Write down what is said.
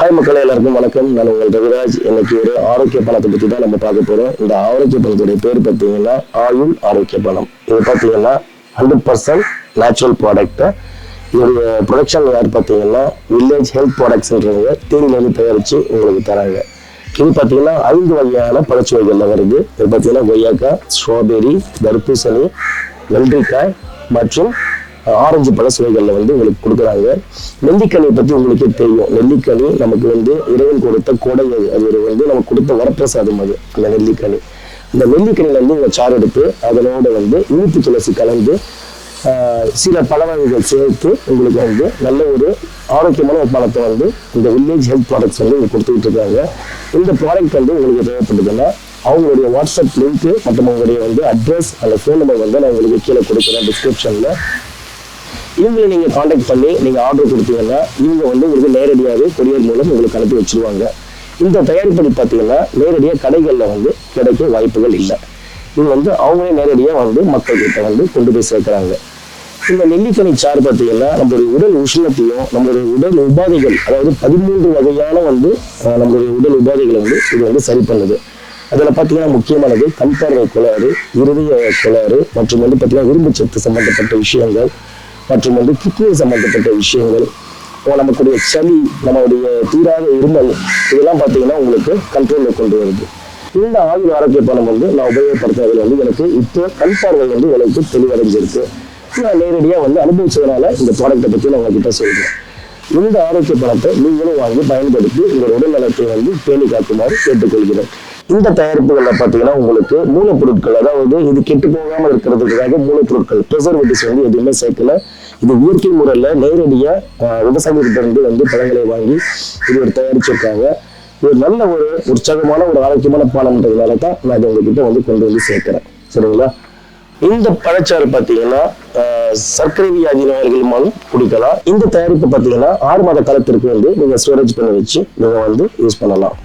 Hi மக்களே, எல்லாருக்கும் வணக்கம். நான் உங்கள் ரவிராஜ். இன்னைக்கு ஒரு ஆரோக்கிய பணத்தை பற்றி தான் நம்ம பார்க்க போகிறோம். இந்த ஆரோக்கிய பணத்துடைய பேர் பார்த்தீங்கன்னா ஆயுள் ஆரோக்கிய பணம். இது பார்த்தீங்கன்னா 100% நேச்சுரல் ப்ராடக்ட்டு. இதோடைய ப்ரொடக்ஷன் யார் பார்த்தீங்கன்னா வில்லேஜ் ஹெல்த் ப்ராடக்ட்ஸ்ன்றவங்க தேனிலேருந்து தயாரித்து உங்களுக்கு தராங்க. இது பார்த்தீங்கன்னா 5 வகையான பழச்சுவைகளில் வருது. இது பார்த்தீங்கன்னா கொய்யாக்காய், ஸ்ட்ராபெரி, தர்பூசணி, வெள்ளரிக்காய் மற்றும் ஆரஞ்சு பழ சுவைகளில் உங்களுக்கு கொடுக்குறாங்க. நெல்லிக்கனியை பற்றி உங்களுக்கே தெரியும். நெல்லிக்கனி நமக்கு இறைவன் கொடுத்த கொடை. அது நமக்கு கொடுத்த வரப்பிரசாதம். அது அந்த நெல்லிக்கனி. இந்த நெல்லிக்கனிலேருந்து உங்கள் சாறு எடுத்து அதனோட இனிப்பு துளசி கலந்து சில பல வகைகள் சேர்த்து உங்களுக்கு நல்ல ஒரு ஆரோக்கியமான ஒரு பணத்தை இந்த வில்லேஜ் ஹெல்த் ப்ராடக்ட்ஸ் உங்களுக்கு கொடுத்துக்கிட்டு இருக்காங்க. இந்த ப்ராடக்ட் உங்களுக்கு தேவைப்படுதுன்னா அவங்களுடைய வாட்ஸ்அப் லிங்க்கு மற்றும் உங்களுடைய அட்ரஸ் அந்த ஃபோன் நம்பர் நான் உங்களுக்கு கீழே கொடுக்குறேன் டிஸ்கிரிப்ஷனில். இவங்களை நீங்கள் காண்டாக்ட் பண்ணி நீங்கள் ஆர்டர் கொடுத்தீங்கன்னா இவங்க உங்களுக்கு நேரடியாகவே கொரியர் மூலம் உங்களுக்கு அனுப்பி வச்சுருவாங்க. இந்த தயாரிப்படி பார்த்தீங்கன்னா நேரடியாக கடைகளில் கிடைக்க வாய்ப்புகள் இல்லை. இது அவங்களே நேரடியாக மக்கள்கிட்ட கொண்டு போய் சேர்க்குறாங்க. இந்த நெல்லிக்கனி சாறு பார்த்தீங்கன்னா நம்மளுடைய உடல் உஷ்ணத்தையும் நம்மளுடைய உடல் உபாதைகள், அதாவது 13 வகையான நம்மளுடைய உடல் உபாதைகளை இது சரி பண்ணுது. அதில் பார்த்தீங்கன்னா முக்கியமானது கண் பார்வை கோளாறு, இருதய கோளாறு மற்றும் பார்த்தீங்கன்னா இரும்பு சத்து சம்பந்தப்பட்ட விஷயங்கள் மற்றும் கிட்னி சம்பந்தப்பட்ட விஷயங்கள், நமக்குடைய சளி, நம்மளுடைய தீராத இருமல், இதெல்லாம் பார்த்தீங்கன்னா உங்களுக்கு கண்ட்ரோலில் கொண்டு வருது. இந்த ஆயுள் ஆரோக்கிய பணம் நான் உபயோகப்படுத்துறதுல எனக்கு இப்போ கண் பார்வை எனக்கு தெளிவடைஞ்சிருக்கு. நான் நேரடியாக அனுபவிச்சதுனால இந்த ப்ராடக்டை பற்றி நான் உங்ககிட்ட சொல்கிறேன். இந்த ஆரோக்கிய பணத்தை நீங்களும் வாங்கி பயன்படுத்தி உங்கள் உடல் நலத்தை பேணி காக்குமாறு கேட்டுக்கொள்கிறேன். இந்த தயாரிப்புகளில் பார்த்தீங்கன்னா உங்களுக்கு மூலப்பொருட்கள், அதாவது இது கெட்டு போகாமல் இருக்கிறதுக்காக மூலப்பொருட்கள், ப்ரிசர்வேட்டிவ்ஸ் எதுவுமே சேர்க்கல. இது இயற்கை முறையில் நேரடியாக விவசாயிகிட்ட பழங்களை வாங்கி இது ஒரு தயாரிச்சிருக்காங்க. இது நல்ல ஒரு உற்சாகமான ஒரு ஆரோக்கியமான பானம்ன்றதுனால தான் நான் இது உங்ககிட்ட கொண்டு சேர்க்கிறேன். சரிங்களா? இந்த பழச்சாறு பார்த்தீங்கன்னா சர்க்கரை வியாதி நோயாளிகள் குடிக்கலாம். இந்த தயாரிப்பு பார்த்தீங்கன்னா 6 மாத காலத்திற்கு நீங்கள் ஸ்டோரேஜ் பண்ணி வச்சு நீங்கள் யூஸ் பண்ணலாம்.